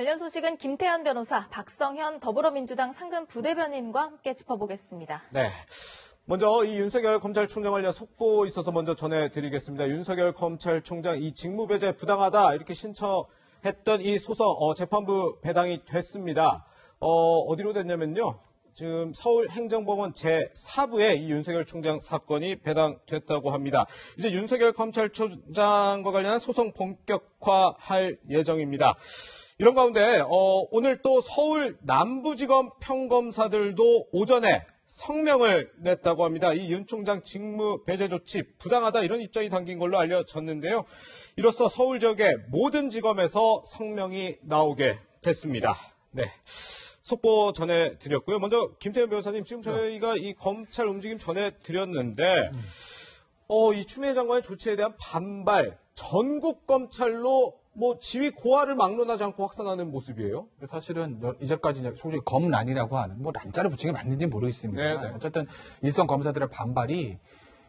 관련 소식은 김태현 변호사, 박성현 더불어민주당 상근 부대변인과 함께 짚어보겠습니다. 네. 먼저 이 윤석열 검찰총장 관련 속보 있어서 먼저 전해드리겠습니다. 윤석열 검찰총장 이 직무배제 부당하다 이렇게 신청했던 이 소송 재판부 배당이 됐습니다. 어디로 됐냐면요. 지금 서울행정법원 제4부에 이 윤석열 총장 사건이 배당됐다고 합니다. 이제 윤석열 검찰총장과 관련한 소송 본격화할 예정입니다. 이런 가운데 오늘 또 서울 남부지검 평검사들도 오전에 성명을 냈다고 합니다. 이 윤 총장 직무 배제 조치 부당하다 이런 입장이 담긴 걸로 알려졌는데요. 이로써 서울 지역의 모든 지검에서 성명이 나오게 됐습니다. 네. 속보 전해드렸고요. 먼저 김태현 변호사님, 지금 저희가 이 검찰 움직임 전해드렸는데 이 추미애 장관의 조치에 대한 반발, 전국 검찰로 지휘 고하를 막론하지 않고 확산하는 모습이에요. 사실은 이제까지 솔직히 검란이라고 하는 난자를 붙이는 게 맞는지 모르겠습니다. 네네. 어쨌든 일선 검사들의 반발이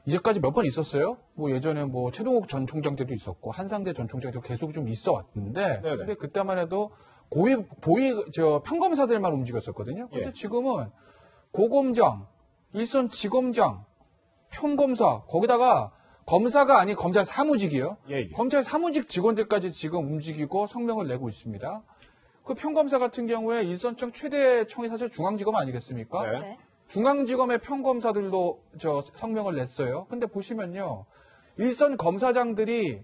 이제까지 몇 번 있었어요. 예전에 최동욱 전 총장 때도 있었고 한상대 전 총장 때도 계속 좀 있어 왔는데, 근데 그때만 해도 평검사들만 움직였었거든요. 근데 지금은 고검장, 일선 지검장, 평검사, 거기다가 검사가 아닌 검찰 사무직이요. 예. 검찰 사무직 직원들까지 지금 움직이고 성명을 내고 있습니다. 그 평검사 같은 경우에 일선청 최대청이 사실 중앙지검 아니겠습니까? 네. 중앙지검의 평검사들도 성명을 냈어요. 근데 보시면요. 일선 검사장들이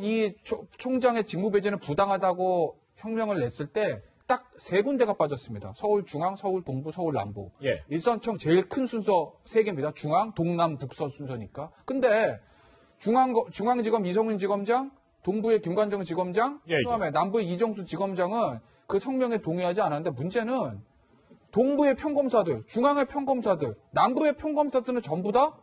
이 총장의 직무배제는 부당하다고 성명을 냈을 때 딱 세 군데가 빠졌습니다. 서울 중앙, 서울 동부, 서울 남부. 예. 일선청 제일 큰 순서 세 개입니다. 중앙, 동남, 북서 순서니까. 근데 중앙지검 이성윤 지검장, 동부의 김관정 지검장, 그다음에 남부의 이정수 지검장은 그 성명에 동의하지 않았는데 문제는 동부의 평검사들, 중앙의 평검사들, 남부의 평검사들은 전부 다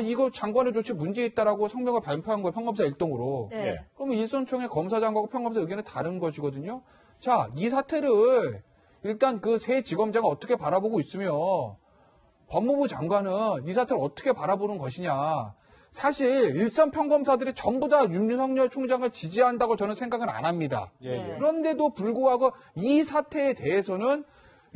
이거 장관의 조치 문제 있다라고 성명을 발표한 거예요. 평검사 일동으로. 네. 그러면 일선청의 검사장과 평검사 의견은 다른 것이거든요. 자, 이 사태를 일단 그 세 지검장을 어떻게 바라보고 있으며 법무부 장관은 이 사태를 어떻게 바라보는 것이냐. 사실 일선 평검사들이 전부 다 윤석열 총장을 지지한다고 저는 생각은 안 합니다. 그런데도 불구하고 이 사태에 대해서는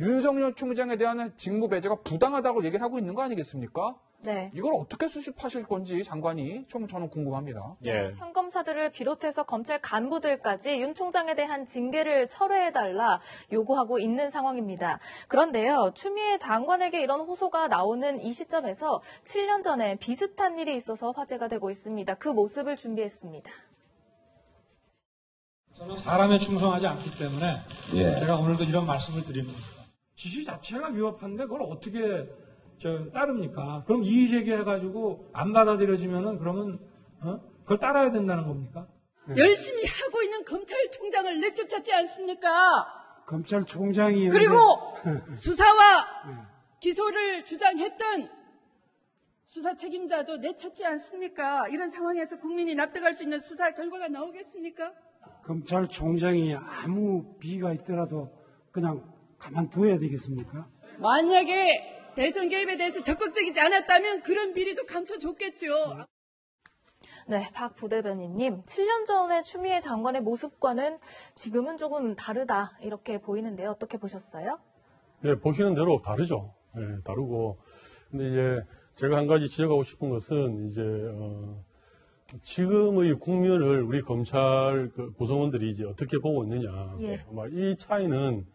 윤석열 총장에 대한 직무 배제가 부당하다고 얘기를 하고 있는 거 아니겠습니까? 네. 이걸 어떻게 수습하실 건지 장관이 좀 저는 궁금합니다. 예. 평검사들을 비롯해서 검찰 간부들까지 윤 총장에 대한 징계를 철회해달라 요구하고 있는 상황입니다. 그런데요, 추미애 장관에게 이런 호소가 나오는 이 시점에서 7년 전에 비슷한 일이 있어서 화제가 되고 있습니다. 그 모습을 준비했습니다. 저는 사람에 충성하지 않기 때문에 제가 오늘도 이런 말씀을 드립니다. 지시 자체가 위협한데 그걸 어떻게 따릅니까? 그럼 이의제기해가지고 안 받아들여지면은 그러면 그걸 따라야 된다는 겁니까? 열심히 하고 있는 검찰총장을 내쫓았지 않습니까? 검찰총장이 그리고 수사와 기소를 주장했던 수사 책임자도 내쳤지 않습니까? 이런 상황에서 국민이 납득할 수 있는 수사 결과가 나오겠습니까? 검찰총장이 아무 비가 있더라도 그냥 가만둬야 되겠습니까? 만약에 대선 개입에 대해서 적극적이지 않았다면 그런 비리도 감춰줬겠죠. 네, 박 부대변인님, 7년 전에 추미애 장관의 모습과는 지금은 조금 다르다 이렇게 보이는데요. 어떻게 보셨어요? 네, 보시는 대로 다르죠. 네, 다르고. 근데 이제 제가 한 가지 지적하고 싶은 것은 이제 지금의 국면을 우리 검찰 구성원들이 이제 어떻게 보고 있느냐. 아마 이 차이는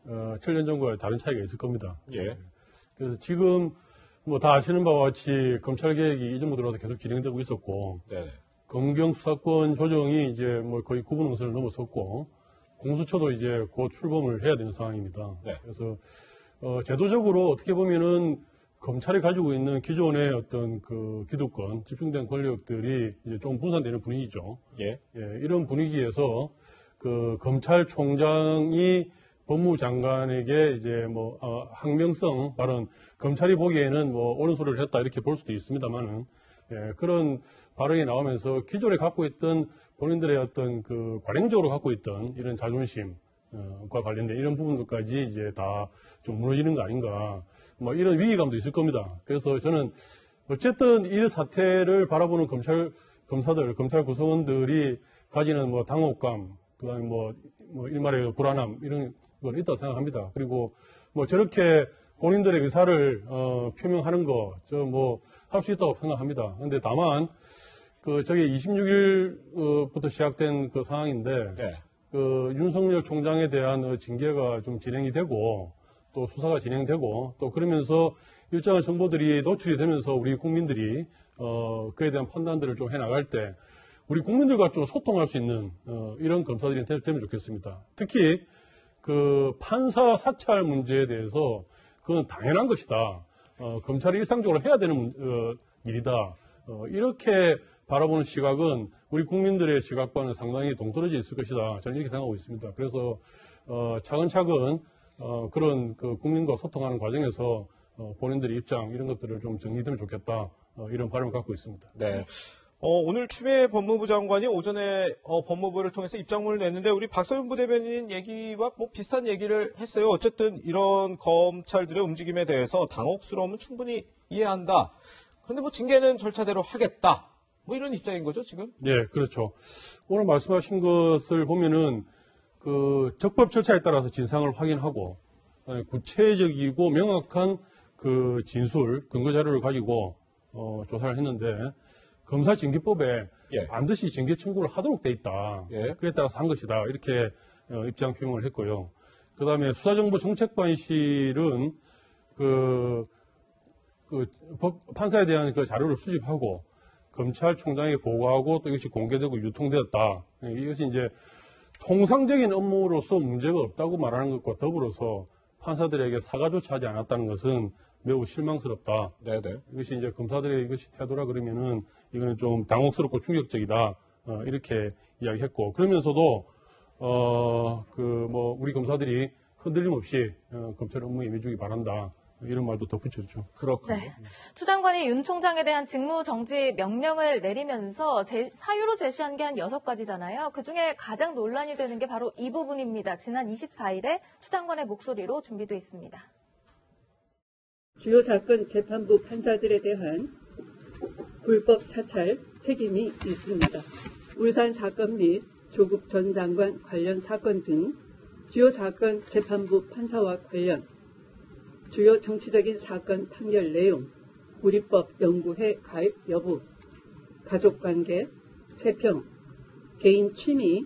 7년 전과 다른 차이가 있을 겁니다. 그래서 지금 다 아시는 바와 같이 검찰 개혁이 이전부터 들어와서 계속 진행되고 있었고, 검경 수사권 조정이 이제 거의 구분응선을 넘어섰고, 공수처도 이제 곧 출범을 해야 되는 상황입니다. 그래서 제도적으로 어떻게 보면은 검찰이 가지고 있는 기존의 어떤 그 기득권, 집중된 권력들이 이제 좀 분산되는 분위기죠. 이런 분위기에서 그 검찰총장이 법무부 장관에게 이제 항명성 발언, 검찰이 보기에는 옳은 소리를 했다 이렇게 볼 수도 있습니다만은, 그런 발언이 나오면서 기존에 갖고 있던 본인들의 어떤 그 관행적으로 갖고 있던 이런 자존심과 관련된 이런 부분들까지 이제 다 좀 무너지는 거 아닌가, 이런 위기감도 있을 겁니다. 그래서 저는 어쨌든 이 사태를 바라보는 검사들, 검찰 구성원들이 가지는 당혹감, 그다음에 뭐 일말의 불안함 이런 건 있다고 생각합니다. 그리고 뭐 저렇게 본인들의 의사를 표명하는 거 저 뭐 할 수 있다고 생각합니다. 근데 다만 저게 26일부터 시작된 그 상황인데 네. 윤석열 총장에 대한 징계가 좀 진행이 되고 또 수사가 진행되고 또 그러면서 일정한 정보들이 노출이 되면서 우리 국민들이 그에 대한 판단들을 좀 해나갈 때 우리 국민들과 좀 소통할 수 있는 이런 검사들이 되면 좋겠습니다. 특히 그 판사 사찰 문제에 대해서 그건 당연한 것이다. 검찰이 일상적으로 해야 되는 일이다. 이렇게 바라보는 시각은 우리 국민들의 시각과는 상당히 동떨어져 있을 것이다. 저는 이렇게 생각하고 있습니다. 그래서 차근차근 그런 그 국민과 소통하는 과정에서 본인들의 입장 이런 것들을 좀 정리되면 좋겠다. 이런 바람을 갖고 있습니다. 네. 오늘 추미애 법무부 장관이 오전에 법무부를 통해서 입장문을 냈는데 우리 박서윤 부대변인 얘기와 뭐 비슷한 얘기를 했어요. 어쨌든 이런 검찰들의 움직임에 대해서 당혹스러움은 충분히 이해한다. 그런데 뭐 징계는 절차대로 하겠다. 뭐 이런 입장인 거죠, 지금? 예, 그렇죠. 오늘 말씀하신 것을 보면은 그 적법 절차에 따라서 진상을 확인하고 구체적이고 명확한 그 진술, 근거 자료를 가지고 조사를 했는데 검사징계법에 예. 반드시 징계 청구를 하도록 돼 있다. 예. 그에 따라서 한 것이다. 이렇게 입장 표명을 했고요. 그다음에 수사정보정책관실은 판사에 대한 그 자료를 수집하고 검찰총장에게 보고하고 또 이것이 공개되고 유통되었다. 이것이 이제 통상적인 업무로서 문제가 없다고 말하는 것과 더불어서 판사들에게 사과조차 하지 않았다는 것은 매우 실망스럽다. 네네. 이것이 이제 검사들의 이것이 태도라 그러면은 이거는 좀 당혹스럽고 충격적이다. 이렇게 이야기했고 그러면서도 우리 검사들이 흔들림 없이 검찰 업무에 임해주기 바란다. 이런 말도 덧붙였죠. 그렇군요. 네. 추 장관이 윤 총장에 대한 직무 정지 명령을 내리면서 사유로 제시한 게 한 6가지잖아요. 그중에 가장 논란이 되는 게 바로 이 부분입니다. 지난 24일에 추 장관의 목소리로 준비되어 있습니다. 주요 사건 재판부 판사들에 대한 불법 사찰 책임이 있습니다. 울산 사건 및 조국 전 장관 관련 사건 등 주요 사건 재판부 판사와 관련 주요 정치적인 사건 판결 내용, 우리법 연구회 가입 여부, 가족관계, 세평, 개인 취미,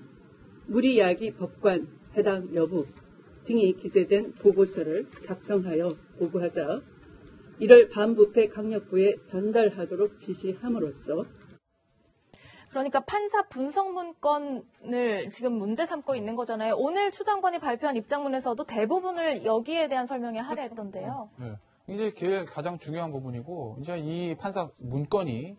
무리야기 법관 해당 여부 등이 기재된 보고서를 작성하여 보고하자 이를 반부패 강력부에 전달하도록 지시함으로써 그러니까 판사 분석 문건을 지금 문제 삼고 있는 거잖아요. 오늘 추 장관이 발표한 입장문에서도 대부분을 여기에 대한 설명에 할애했던데요. 네. 이제 그게 가장 중요한 부분이고 이제 이 판사 문건이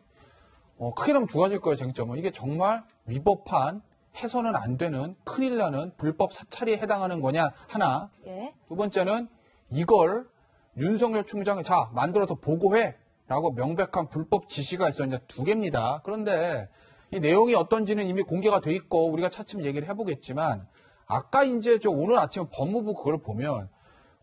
크게 보면 두 가지일 거예요. 쟁점은 이게 정말 위법한 해서는 안 되는 큰일 나는 불법 사찰에 해당하는 거냐 하나. 예. 두 번째는 이걸 윤석열 총장이 자 만들어서 보고해라고 명백한 불법 지시가 있었냐 두 개입니다. 그런데 이 내용이 어떤지는 이미 공개가 돼 있고 우리가 차츰 얘기를 해보겠지만 아까 이제 오늘 아침에 법무부 그걸 보면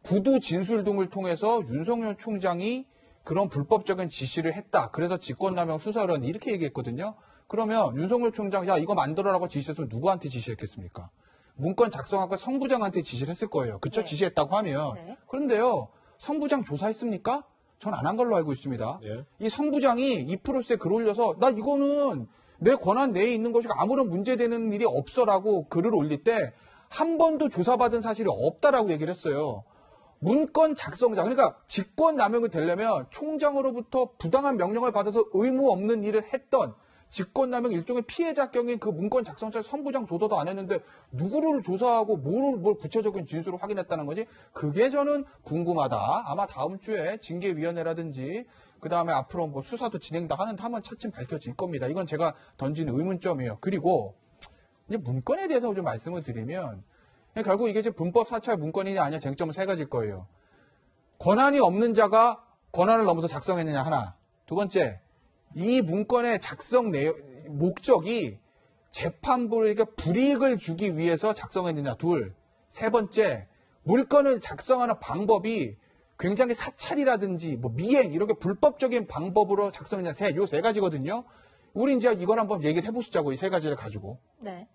구두 진술 등을 통해서 윤석열 총장이 그런 불법적인 지시를 했다. 그래서 직권남용 수사를 한다. 이렇게 얘기했거든요. 그러면 윤석열 총장이 자 이거 만들어라고 지시했으면 누구한테 지시했겠습니까? 문건 작성하고 성부장한테 지시를 했을 거예요. 그쵸? 네. 지시했다고 하면. 네. 그런데요. 성부장 조사했습니까? 전 안 한 걸로 알고 있습니다. 예. 이 성부장이 이 프로스에 글 올려서 나 이거는 내 권한 내에 있는 것이고 아무런 문제되는 일이 없어라고 글을 올릴 때 한 번도 조사받은 사실이 없다라고 얘기를 했어요. 문건 작성자, 그러니까 직권남용이 되려면 총장으로부터 부당한 명령을 받아서 의무 없는 일을 했던 직권남용 일종의 피해자격인 그 문건 작성자 성부장 조사도 안 했는데 누구를 조사하고 뭘 구체적인 진술을 확인했다는 거지? 그게 저는 궁금하다. 아마 다음 주에 징계위원회라든지 그 다음에 앞으로 뭐 수사도 진행다 하면 차츰 밝혀질 겁니다. 이건 제가 던진 의문점이에요. 그리고 이제 문건에 대해서 좀 말씀을 드리면 결국 이게 이제 불법 사찰 문건이냐 아니냐 쟁점은 세 가지일 거예요. 권한이 없는 자가 권한을 넘어서 작성했느냐 하나. 두 번째, 이 문건의 작성 목적이 재판부에게 불이익을 주기 위해서 작성했느냐 둘. 세 번째, 물건을 작성하는 방법이 굉장히 사찰이라든지 뭐 미행 이런 게 불법적인 방법으로 작성했냐 요 세 가지거든요. 우리 이제 이걸 한번 얘기를 해보시자고 이 세 가지를 가지고. 네.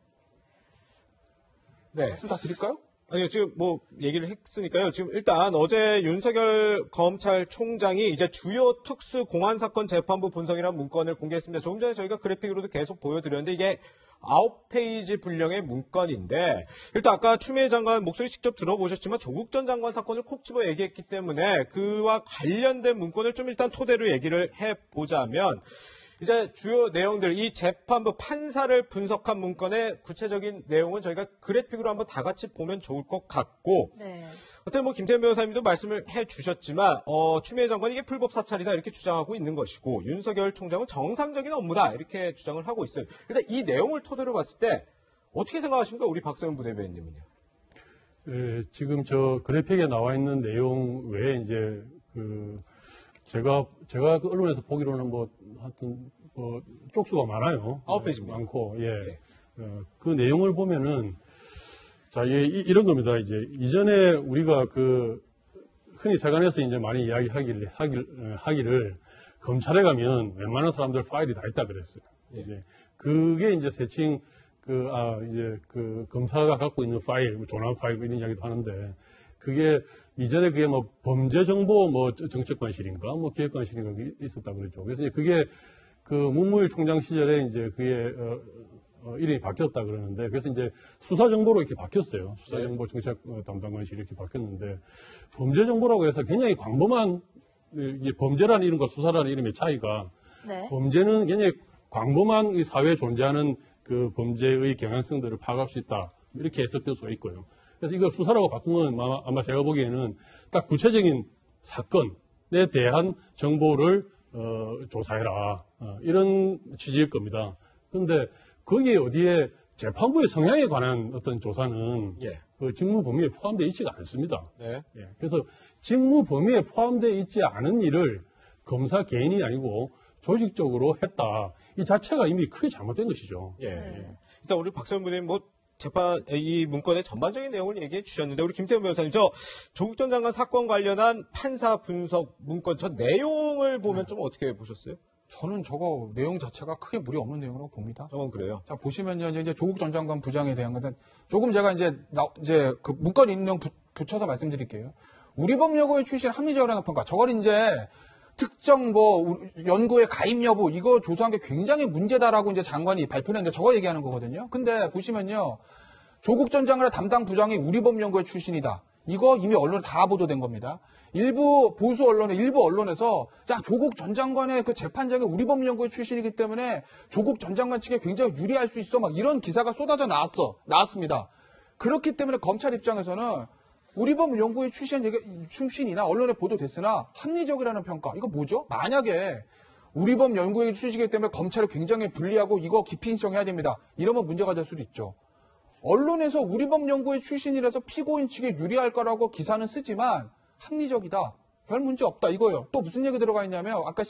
네. 말씀 다 드릴까요? 아니요, 지금 뭐 얘기를 했으니까요. 지금 일단 어제 윤석열 검찰총장이 이제 주요 특수 공안 사건 재판부 분석이라는 문건을 공개했습니다. 조금 전에 저희가 그래픽으로도 계속 보여드렸는데 이게 9페이지 분량의 문건인데 일단 아까 추미애 장관 목소리 직접 들어보셨지만 조국 전 장관 사건을 콕 집어 얘기했기 때문에 그와 관련된 문건을 좀 일단 토대로 얘기를 해보자면 이제 주요 내용들, 이 재판부 판사를 분석한 문건의 구체적인 내용은 저희가 그래픽으로 한번 다 같이 보면 좋을 것 같고, 네. 어쨌든 뭐 김태현 변호사님도 말씀을 해주셨지만, 추미애 장관이 이게 불법 사찰이다 이렇게 주장하고 있는 것이고, 윤석열 총장은 정상적인 업무다 이렇게 주장을 하고 있어요. 일단 이 내용을 토대로 봤을 때 어떻게 생각하십니까, 우리 박세훈 부대변인님은요? 예, 지금 저 그래픽에 나와 있는 내용 외에 이제 제가 그 언론에서 보기로는 뭐 하여튼 뭐 쪽수가 많아요. 9페이지입니다. 많고 예. 네. 그 내용을 보면은 자 이런 겁니다. 이제 이전에 우리가 그 흔히 세간에서 이제 많이 이야기하기를 검찰에 가면 웬만한 사람들 파일이 다 있다 그랬어요. 예. 이제 그게 이제 세칭 검사가 갖고 있는 파일, 뭐 조난 파일 이런 이야기도 하는데 그게 이전에 그게 뭐 범죄정보 뭐 정책관실인가 뭐 기획관실인가 있었다 그랬죠. 그래서 이제 그게 그 문무일 총장 시절에 이제 그게 이름이 바뀌었다 그러는데 그래서 이제 수사정보로 이렇게 바뀌었어요. 수사정보 정책 담당관실이 이렇게 바뀌었는데 범죄정보라고 해서 굉장히 광범한 이게 범죄라는 이름과 수사라는 이름의 차이가 네. 범죄는 굉장히 광범한 이 사회에 존재하는 그 범죄의 경향성들을 파악할 수 있다 이렇게 해석될 수가 있고요. 그래서 이걸 수사라고 바꾼 건 아마 제가 보기에는 딱 구체적인 사건에 대한 정보를 조사해라 이런 취지일 겁니다. 그런데 거기에 어디에 재판부의 성향에 관한 어떤 조사는 예. 그 직무 범위에 포함되어 있지가 않습니다. 네. 예, 그래서 직무 범위에 포함되어 있지 않은 일을 검사 개인이 아니고 조직적으로 했다. 이 자체가 이미 크게 잘못된 것이죠. 예. 일단 우리 박세훈 부대님 뭐 재판 이 문건의 전반적인 내용을 얘기해 주셨는데 우리 김태현 변호사님 저 조국 전 장관 사건 관련한 판사 분석 문건 저 내용을 보면 좀 어떻게 보셨어요? 저는 저거 내용 자체가 크게 무리 없는 내용이라고 봅니다. 저건 그래요. 자, 보시면요, 이제 조국 전 장관 부장에 대한 것은 조금 제가 이제 그 문건 인용 붙여서 말씀드릴게요. 우리 법여고의 출신 합리적이라는 평가. 저걸 이제 특정 뭐 연구의 가입 여부 이거 조사한 게 굉장히 문제다라고 이제 장관이 발표했는데 저거 얘기하는 거거든요. 근데 보시면요. 조국 전 장관의 담당 부장이 우리법연구회 출신이다. 이거 이미 언론에 다 보도된 겁니다. 일부 보수 언론에 일부 언론에서 자 조국 전 장관의 그 재판장이 우리법연구회 출신이기 때문에 조국 전 장관 측에 굉장히 유리할 수 있어 막 이런 기사가 쏟아져 나왔습니다. 그렇기 때문에 검찰 입장에서는 우리법연구회 출신이나 언론에 보도됐으나 합리적이라는 평가 이거 뭐죠? 만약에 우리법연구회 출신이기 때문에 검찰을 굉장히 불리하고 이거 깊이 인정해야 됩니다. 이러면 문제가 될 수도 있죠. 언론에서 우리법연구회 출신이라서 피고인 측에 유리할 거라고 기사는 쓰지만 합리적이다. 별 문제 없다 이거예요. 또 무슨 얘기 들어가 있냐면 아까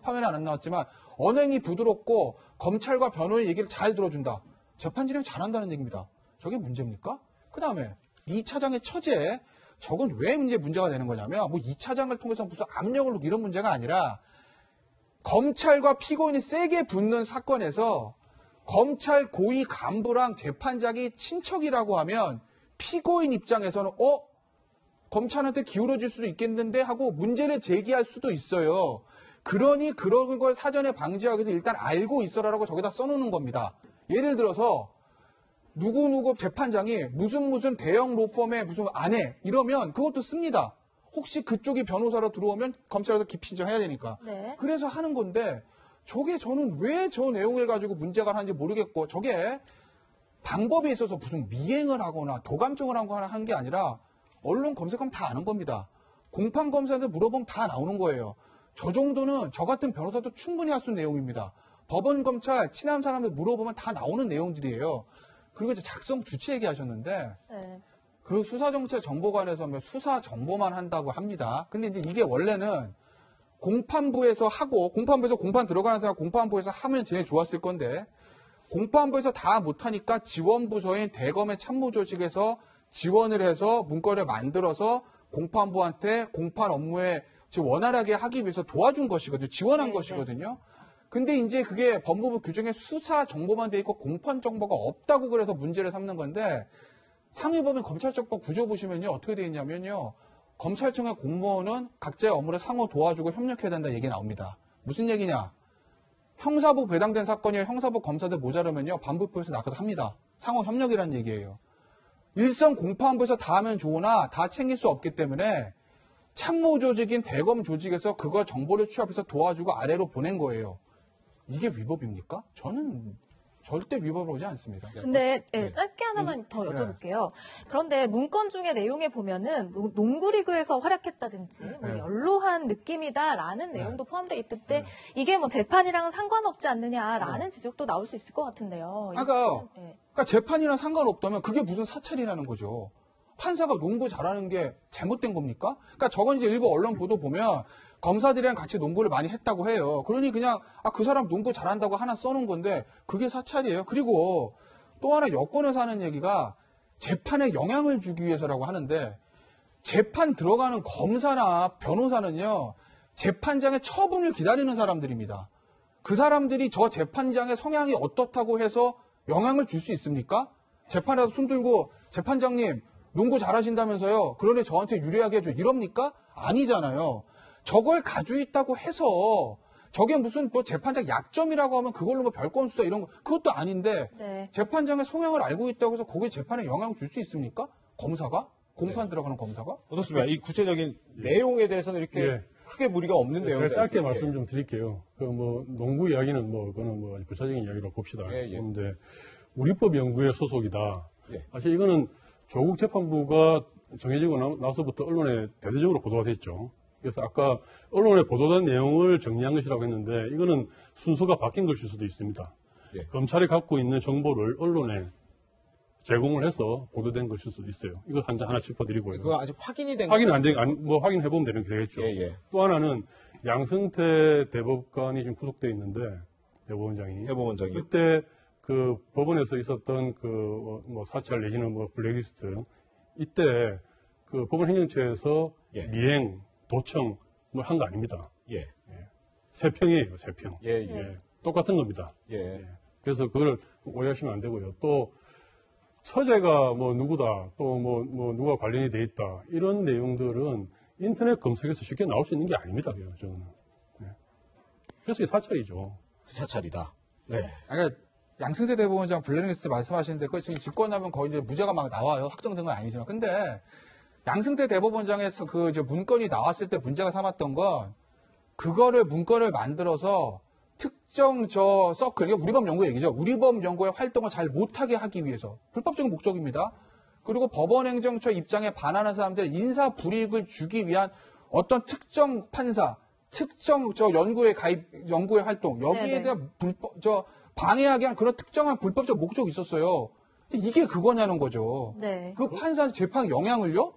화면에 안 나왔지만 언행이 부드럽고 검찰과 변호의 얘기를 잘 들어준다. 재판 진행 잘한다는 얘기입니다. 저게 문제입니까? 그 다음에 2차장의 처제 저건 왜 문제가 되는 거냐면 뭐 2차장을 통해서 무슨 압력을 넣고 이런 문제가 아니라 검찰과 피고인이 세게 붙는 사건에서 검찰 고위 간부랑 재판장이 친척이라고 하면 피고인 입장에서는 검찰한테 기울어질 수도 있겠는데 하고 문제를 제기할 수도 있어요. 그러니 그런 걸 사전에 방지하기 위해서 일단 알고 있어라라고 저기다 써놓는 겁니다. 예를 들어서 누구 재판장이 무슨 대형 로펌의 무슨 아내 이러면 그것도 씁니다. 혹시 그쪽이 변호사로 들어오면 검찰에서 깊이 인정해야 되니까. 네. 그래서 하는 건데 저게 저는 왜 저 내용을 가지고 문제가 하는지 모르겠고 저게 방법에 있어서 무슨 미행을 하거나 도감청을 하거나 하는 게 아니라 언론 검색하면 다 아는 겁니다. 공판검사한테 물어보면 다 나오는 거예요. 저 정도는 저 같은 변호사도 충분히 할 수 있는 내용입니다. 법원, 검찰, 친한 사람들 물어보면 다 나오는 내용들이에요. 그리고 이제 작성 주체 얘기하셨는데 네. 그 수사정책정보관에서 수사 정보만 한다고 합니다. 근데 이제 이게 원래는 공판부에서 하고 공판부에서 공판 들어가는 사람 공판부에서 하면 제일 좋았을 건데 공판부에서 다 못하니까 지원부서인 대검의 참모조직에서 지원을 해서 문건을 만들어서 공판부한테 공판 업무에 원활하게 하기 위해서 도와준 것이거든요. 지원한 것이거든요. 근데 이제 그게 법무부 규정에 수사 정보만 돼 있고 공판 정보가 없다고 그래서 문제를 삼는 건데 상위법인 검찰청법 구조 보시면요. 어떻게 되어 있냐면요. 검찰청의 공무원은 각자의 업무를 상호 도와주고 협력해야 된다 얘기 나옵니다. 무슨 얘기냐? 형사부 배당된 사건이요. 형사부 검사들 모자르면요. 반부법에서 나가서 합니다. 상호 협력이라는 얘기예요. 일선 공파원부에서 다 하면 좋으나 다 챙길 수 없기 때문에 참모 조직인 대검 조직에서 그거 정보를 취합해서 도와주고 아래로 보낸 거예요. 이게 위법입니까? 저는 절대 위법을 하지 않습니다. 근데 짧게 하나만 더 여쭤볼게요. 그런데 문건 중에 내용에 보면은 농구리그에서 활약했다든지 뭐 연로한 느낌이다라는 내용도 포함되어 있을 때 이게 뭐 재판이랑 상관없지 않느냐라는 지적도 나올 수 있을 것 같은데요. 그러니까 재판이랑 상관없다면 그게 무슨 사찰이라는 거죠. 판사가 농구 잘하는 게 잘못된 겁니까? 그러니까 저건 이제 일부 언론 보도 보면 검사들이랑 같이 농구를 많이 했다고 해요. 그러니 그냥 그 사람 농구 잘한다고 하나 써놓은 건데 그게 사찰이에요. 그리고 또 하나 여권에서 하는 얘기가 재판에 영향을 주기 위해서라고 하는데 재판 들어가는 검사나 변호사는요. 재판장의 처분을 기다리는 사람들입니다. 그 사람들이 저 재판장의 성향이 어떻다고 해서 영향을 줄 수 있습니까? 재판에서 손들고 재판장님 농구 잘하신다면서요. 그러니 저한테 유리하게 해줘. 이럽니까? 아니잖아요. 저걸 가지고 있다고 해서 저게 무슨 뭐 재판장 약점이라고 하면 그걸로 뭐 별건 수사 이런 거 그것도 아닌데 재판장의 성향을 알고 있다고 해서 거기에 재판에 영향을 줄 수 있습니까? 검사가? 공판 들어가는 검사가? 어떻습니까? 이 구체적인 내용에 대해서는 이렇게 크게 무리가 없는 내용. 제가 짧게 말씀 좀 드릴게요. 그 뭐 농구 이야기는 뭐 그거는 뭐 구체적인 이야기로 봅시다. 그런데 우리법 연구에 소속이다. 사실 이거는 조국 재판부가 정해지고 나서부터 언론에 대대적으로 보도가 됐죠. 그래서 아까 언론에 보도된 내용을 정리한 것이라고 했는데 이거는 순서가 바뀐 것일 수도 있습니다. 검찰이 갖고 있는 정보를 언론에 제공을 해서 보도된 것일 수도 있어요. 이거 하나 짚어드리고요. 그거 아직 확인이 된 확인 안 돼, 뭐 확인해보면 되겠죠. 또 하나는 양승태 대법관이 지금 구속되어 있는데 대법원장이 그때 그 법원에서 있었던 그 뭐 사찰 내지는 뭐 블랙리스트 이때 그 법원 행정처에서 미행 도청 뭐 한 거 아닙니다. 세평이에요, 세평. 똑같은 겁니다. 그래서 그걸 오해하시면 안 되고요. 또 처제가 뭐 누구다, 또 뭐 누가 관련이 돼 있다 이런 내용들은 인터넷 검색에서 쉽게 나올 수 있는 게 아닙니다. 저는. 그래서 이게 사찰이죠. 사찰이다. 그러니까 양승태 대법원장 블랙리스트 말씀하시는데 그 지금 집권하면 거의 이제 무죄가 막 나와요. 확정된 건 아니지만. 근데 양승태 대법원장에서 그 이제 문건이 나왔을 때 문제가 삼았던 건 그거를 문건을 만들어서 특정 저 서클, 이게 우리법 연구 얘기죠. 우리법 연구의 활동을 잘 못하게 하기 위해서 불법적인 목적입니다. 그리고 법원행정처 입장에 반하는 사람들 인사 불이익을 주기 위한 어떤 특정 판사, 특정 저 연구의 활동 여기에 대한 방해하기 위한 그런 특정한 불법적 목적이 있었어요. 이게 그거냐는 거죠. 그 판사 재판 영향을요?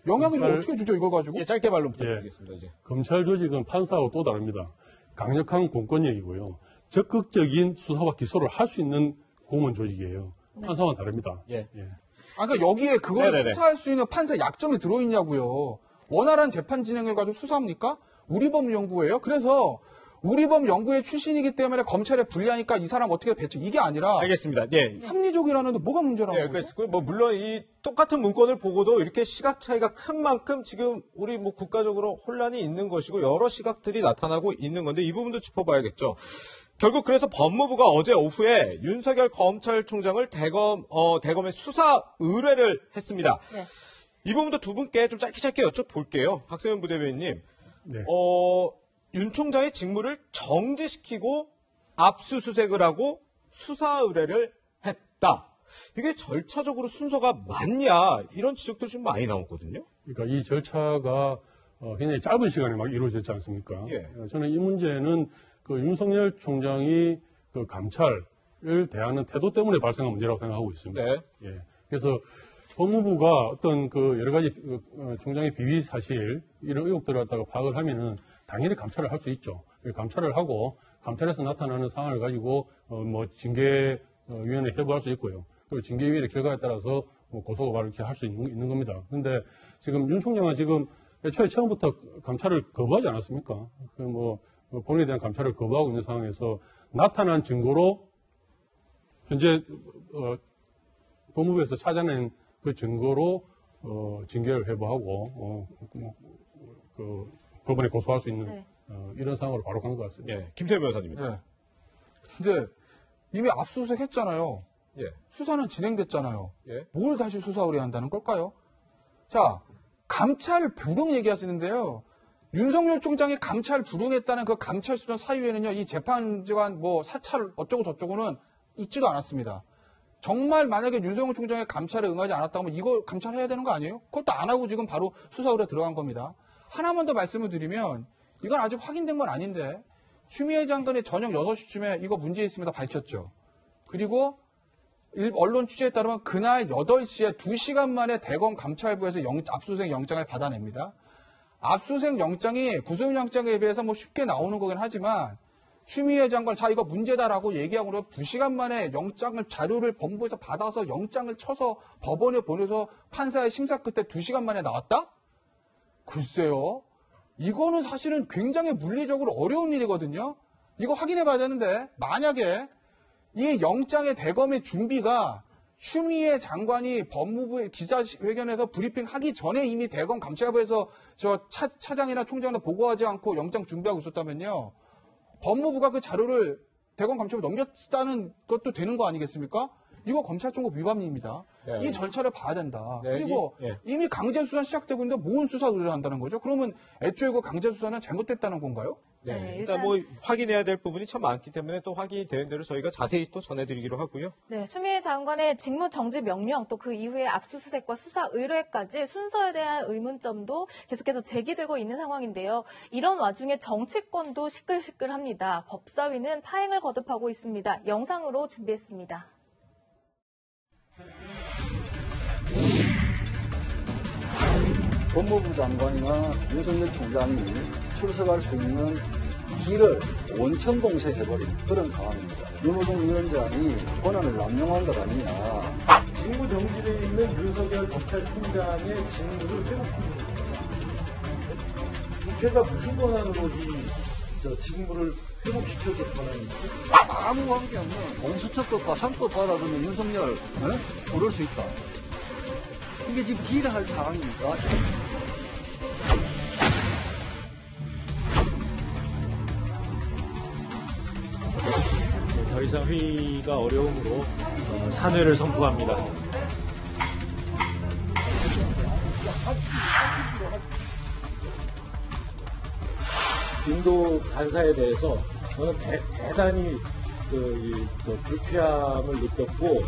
영향을 어떻게 주죠, 이걸 가지고? 짧게 말로 부탁드리겠습니다, 이제. 검찰 조직은 판사하고 또 다릅니다. 강력한 공권력이고요. 적극적인 수사와 기소를 할 수 있는 공무원 조직이에요. 판사와는 다릅니다. 그러니까 여기에 그걸 수사할 수 있는 판사 약점이 들어있냐고요. 원활한 재판 진행을 가지고 수사합니까? 우리법 연구예요. 그래서 우리법 연구의 출신이기 때문에 검찰에 불리하니까 이 사람 어떻게 배치 이게 아니라 알겠습니다. 합리적이라는데 뭐가 문제라는 거죠? 뭐 물론 이 똑같은 문건을 보고도 이렇게 시각 차이가 큰 만큼 지금 우리 뭐 국가적으로 혼란이 있는 것이고 여러 시각들이 나타나고 있는 건데 이 부분도 짚어봐야겠죠. 결국 그래서 법무부가 어제 오후에 윤석열 검찰총장을 대검에 수사 의뢰를 했습니다. 이 부분도 두 분께 좀 짧게 여쭤볼게요. 박세현 부대변인님. 윤 총장의 직무를 정지시키고 압수수색을 하고 수사 의뢰를 했다. 이게 절차적으로 순서가 맞냐 이런 지적도 좀 많이 나오거든요. 그러니까 이 절차가 굉장히 짧은 시간에 막 이루어졌지 않습니까? 저는 이 문제는 그 윤석열 총장이 그 감찰을 대하는 태도 때문에 발생한 문제라고 생각하고 있습니다. 그래서 법무부가 어떤 그 여러 가지 총장의 비위 사실 이런 의혹들을 갖다가 파악을 하면은 당연히 감찰을 할 수 있죠. 감찰을 하고 감찰에서 나타나는 상황을 가지고 뭐 징계위원회 회부할 수 있고요. 그리고 징계위원회 결과에 따라서 뭐 고소고발을 이렇게 할 수 있는 겁니다. 그런데 지금 윤 총장은 지금 애초에 처음부터 감찰을 거부하지 않았습니까? 그 뭐 본인에 대한 감찰을 거부하고 있는 상황에서 나타난 증거로 현재 법무부에서 찾아낸 그 증거로 징계를 회부하고 그 법원에 고소할 수 있는 네. 이런 상황으로 바로 간 것 같습니다. 예, 김태우 변호사님입니다. 예. 근데 이미 압수수색 했잖아요. 예. 수사는 진행됐잖아요. 예. 뭘 다시 수사 의뢰한다는 걸까요? 자, 감찰 불응 얘기하시는데요. 윤석열 총장이 감찰 불응했다는 그 감찰 수준 사유에는요, 이 재판관 뭐 사찰 어쩌고 저쩌고는 있지도 않았습니다. 정말 만약에 윤석열 총장의 감찰에 응하지 않았다면 이거 감찰해야 되는 거 아니에요? 그것도 안 하고 지금 바로 수사 의뢰 들어간 겁니다. 하나만 더 말씀을 드리면 이건 아직 확인된 건 아닌데 추미애 장관이 저녁 6시쯤에 이거 문제 있습니다 밝혔죠. 그리고 언론 취재에 따르면 그날 8시에 2시간 만에 대검 감찰부에서 압수수색 영장을 받아냅니다. 압수수색 영장이 구속영 영장에 비해서 뭐 쉽게 나오는 거긴 하지만 추미애 장관 자 이거 문제다라고 얘기하고 2시간 만에 영장을 자료를 법무부에서 받아서 영장을 쳐서 법원에 보내서 판사의 심사 끝에 2시간 만에 나왔다? 글쎄요. 이거는 사실은 굉장히 물리적으로 어려운 일이거든요. 이거 확인해 봐야 되는데 만약에 이 영장의 대검의 준비가 추미애 장관이 법무부의 기자회견에서 브리핑하기 전에 이미 대검 감찰부에서 저 차장이나 총장한테 보고하지 않고 영장 준비하고 있었다면요. 법무부가 그 자료를 대검 감찰부에 넘겼다는 것도 되는 거 아니겠습니까? 이거 검찰청법 위반입니다. 네. 이 절차를 봐야 된다. 네, 그리고 이미 강제수사 시작되고 있는데 뭔 수사 의뢰를 한다는 거죠? 그러면 애초에 그 강제수사는 잘못됐다는 건가요? 네, 네, 일단 뭐 확인해야 될 부분이 참 많기 때문에 또 확인이 되는 대로 저희가 자세히 또 전해드리기로 하고요. 네, 추미애 장관의 직무 정지 명령 또 그 이후에 압수수색과 수사 의뢰까지 순서에 대한 의문점도 계속해서 제기되고 있는 상황인데요. 이런 와중에 정치권도 시끌시끌합니다. 법사위는 파행을 거듭하고 있습니다. 영상으로 준비했습니다. 법무부 장관이나 윤석열 총장이 출석할 수 있는 길을 원천 봉쇄해버린 그런 상황입니다. 윤호중 위원장이 권한을 남용한 것 아니냐. 직무 정지되어 있는 윤석열 검찰총장의 직무를 회복합니다. 국회가 무슨 권한으로 이 직무를 회복시켜줄 권한인지 아무 관계없는 공수처법과 상법 받아두면 윤석열 부를 수 있다. 이게 지금 딜을 할 상황입니까? 더 이상 회의가 어려움으로 사퇴를 선포합니다. 인도 간사에 대해서 저는 대단히 불쾌함을 느꼈고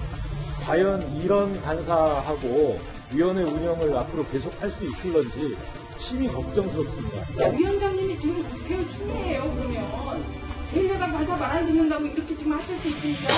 과연 이런 간사하고 위원회 운영을 앞으로 계속할 수 있을런지 심히 걱정스럽습니다. 위원장님이 지금 국회의원 추미애예요. 그러면 제1야당 간사 말 안 듣는다고 이렇게 지금 하실 수 있습니까?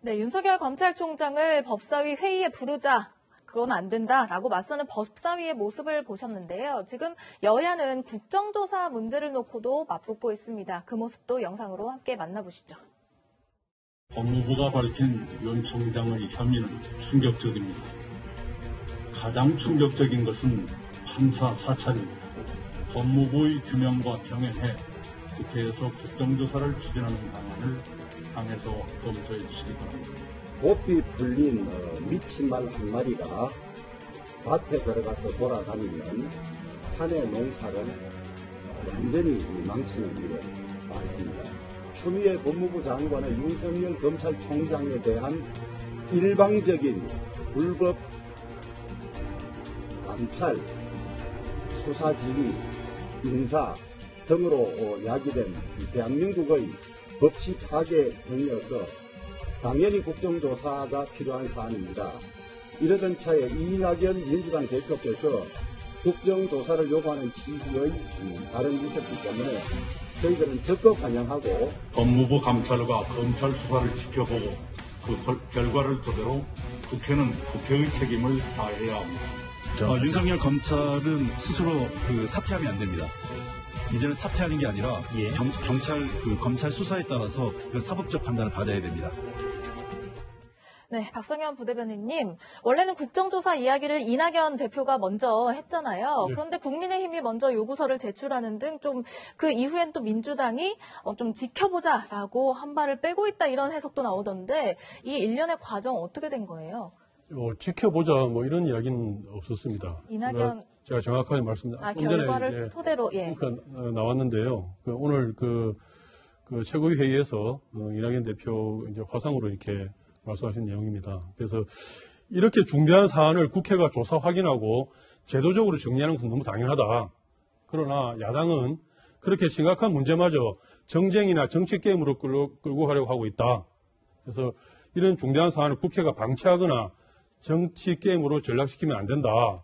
네, 윤석열 검찰총장을 법사위 회의에 부르자. 그건 안 된다라고 맞서는 법사위의 모습을 보셨는데요. 지금 여야는 국정조사 문제를 놓고도 맞붙고 있습니다. 그 모습도 영상으로 함께 만나보시죠. 법무부가 밝힌 윤 총장의 혐의는 충격적입니다. 가장 충격적인 것은 판사 사찰입니다. 법무부의 규명과 병행해 국회에서 국정조사를 추진하는 방안을 당에서 검토해 주시기 바랍니다. 곱비 풀린 미친 말 한마디가 밭에 들어가서 돌아다니면 한 해 농사를 완전히 망치는 일에 맞습니다. 추미애 법무부 장관의 윤석열 검찰총장에 대한 일방적인 불법 감찰, 수사지휘, 인사 등으로 야기된 대한민국의 법치 파괴 행위여서 당연히 국정조사가 필요한 사안입니다. 이러던 차에 이낙연 민주당 대표께서 국정조사를 요구하는 취지의 발언이 있었기 때문에 저희들은 적극 반영하고 법무부 감찰과 검찰 수사를 지켜보고 그 결과를 토대로 국회는 국회의 책임을 다해야 합니다. 윤석열 검찰은 스스로 사퇴하면 안 됩니다. 이제는 사퇴하는 게 아니라 검찰 수사에 따라서 사법적 판단을 받아야 됩니다. 네, 박성현 부대변인님, 원래는 국정조사 이야기를 이낙연 대표가 먼저 했잖아요. 네. 그런데 국민의힘이 먼저 요구서를 제출하는 등 좀 그 이후엔 또 민주당이 좀 지켜보자라고 한 발을 빼고 있다 이런 해석도 나오던데 이 일련의 과정 어떻게 된 거예요? 지켜보자 뭐 이런 이야기는 없었습니다. 이낙연 제가 정확하게 말씀드렸습니다. 좀 결과를 전에 토대로 예. 그러니까 나왔는데요. 오늘 그 최고위 회의에서 이낙연 대표 이제 화상으로 이렇게 말씀하신 내용입니다. 그래서 이렇게 중대한 사안을 국회가 조사 확인하고 제도적으로 정리하는 것은 너무 당연하다. 그러나 야당은 그렇게 심각한 문제마저 정쟁이나 정치 게임으로 끌고 가려고 하고 있다. 그래서 이런 중대한 사안을 국회가 방치하거나 정치 게임으로 전락시키면 안 된다.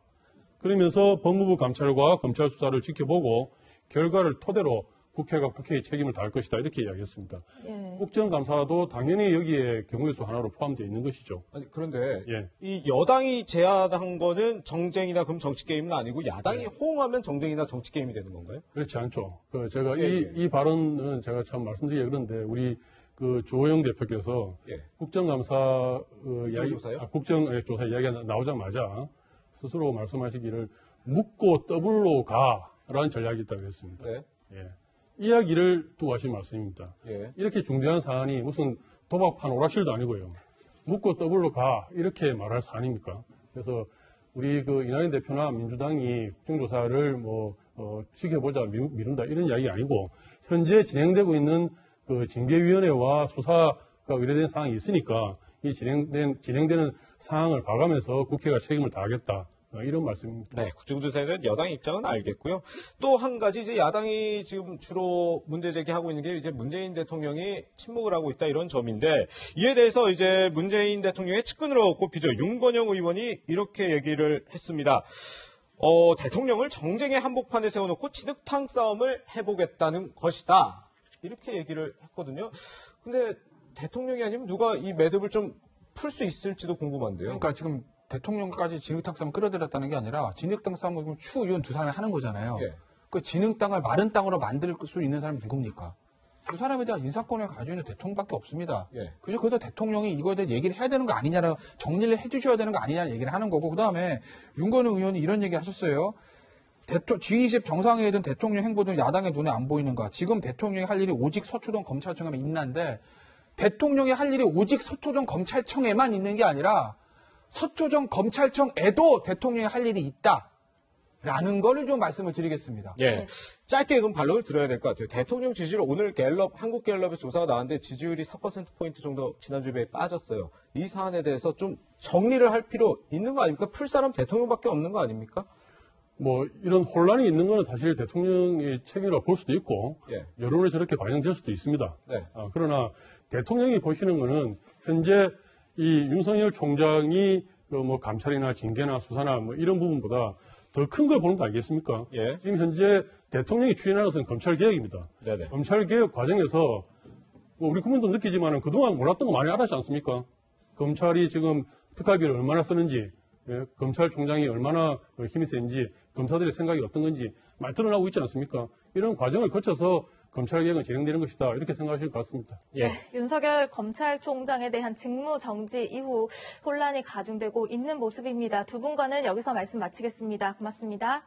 그러면서 법무부 감찰과 검찰 수사를 지켜보고 결과를 토대로 국회가 국회의 책임을 다할 것이다. 이렇게 이야기했습니다. 예. 국정감사도 당연히 여기에 경우의 수 하나로 포함되어 있는 것이죠. 아니, 그런데 예. 이 여당이 제안한 거는 정쟁이나 그럼 정치 게임은 아니고 야당이 호응하면 정쟁이나 정치 게임이 되는 건가요? 그렇지 않죠. 제가 예. 이 발언은 제가 참 말씀드리기 그런데 우리 조호영 대표께서 예. 국정감사 국정조사요? 국정조사 이야기가 나오자마자 스스로 말씀하시기를 묻고 더블로 가라는 전략이 있다고 했습니다. 네. 예. 이야기를 두고 하신 말씀입니다. 예. 이렇게 중대한 사안이 무슨 도박판 오락실도 아니고요. 묻고 더블로 가 이렇게 말할 사안입니까? 그래서 우리 이낙연 대표나 민주당이 국정조사를 지켜보자 미룬다 이런 이야기 아니고 현재 진행되고 있는 징계위원회와 수사가 의뢰된 사항이 있으니까 이 진행되는 상황을 봐가면서 국회가 책임을 다하겠다. 이런 말씀입니다. 네, 국정조사에 대한 여당의 입장은 알겠고요. 또 한 가지 이제 야당이 지금 주로 문제 제기하고 있는 게 이제 문재인 대통령이 침묵을 하고 있다 이런 점인데 이에 대해서 이제 문재인 대통령의 측근으로 꼽히죠. 윤건영 의원이 이렇게 얘기를 했습니다. 대통령을 정쟁의 한복판에 세워놓고 진흙탕 싸움을 해보겠다는 것이다. 이렇게 얘기를 했거든요. 근데 대통령이 아니면 누가 이 매듭을 좀 풀 수 있을지도 궁금한데요. 그러니까 지금 대통령까지 진흙탕 싸움 끌어들였다는 게 아니라 진흙탕 싸움을 추 의원 두 사람이 하는 거잖아요. 예. 그 진흙탕을 마른 땅으로 만들 수 있는 사람이 누굽니까? 그 사람에 대한 인사권을 가지고 있는 대통령밖에 없습니다. 예. 그래서 대통령이 이거에 대해 얘기를 해야 되는 거 아니냐라고 정리를 해주셔야 되는 거 아니냐는 얘기를 하는 거고, 그 다음에 윤건우 의원이 이런 얘기 하셨어요. G20 정상회의든 대통령 행보든 야당의 눈에 안 보이는가? 지금 대통령이 할 일이 오직 서초동 검찰청에만 있는데 대통령이 할 일이 오직 서초동 검찰청에만 있는 게 아니라 서초동 검찰청에도 대통령이 할 일이 있다라는 거를 좀 말씀을 드리겠습니다. 예. 짧게 그럼 반론을 들어야 될 것 같아요. 대통령 지지율 오늘 한국갤럽의 조사가 나왔는데 지지율이 4%포인트 정도 지난주에 비해 빠졌어요. 이 사안에 대해서 좀 정리를 할 필요 있는 거 아닙니까? 풀 사람 대통령밖에 없는 거 아닙니까? 이런 혼란이 있는 거는 사실 대통령의 책임이라고 볼 수도 있고, 예. 여론에 저렇게 반영될 수도 있습니다. 네. 그러나 대통령이 보시는 거는 현재 이 윤석열 총장이 감찰이나 징계나 수사나 이런 부분보다 더 큰 걸 보는 거 아니겠습니까? 예. 지금 현재 대통령이 추진하는 것은 검찰개혁입니다. 네네. 검찰개혁 과정에서 우리 국민도 느끼지만 그동안 몰랐던 거 많이 알았지 않습니까? 검찰이 지금 특활비를 얼마나 쓰는지, 예, 검찰총장이 얼마나 힘이 센지, 검사들의 생각이 어떤 건지 많이 드러나고 있지 않습니까? 이런 과정을 거쳐서 검찰개혁은 진행되는 것이다. 이렇게 생각하실 것 같습니다. 예. 윤석열 검찰총장에 대한 직무 정지 이후 혼란이 가중되고 있는 모습입니다. 두 분과는 여기서 말씀 마치겠습니다. 고맙습니다.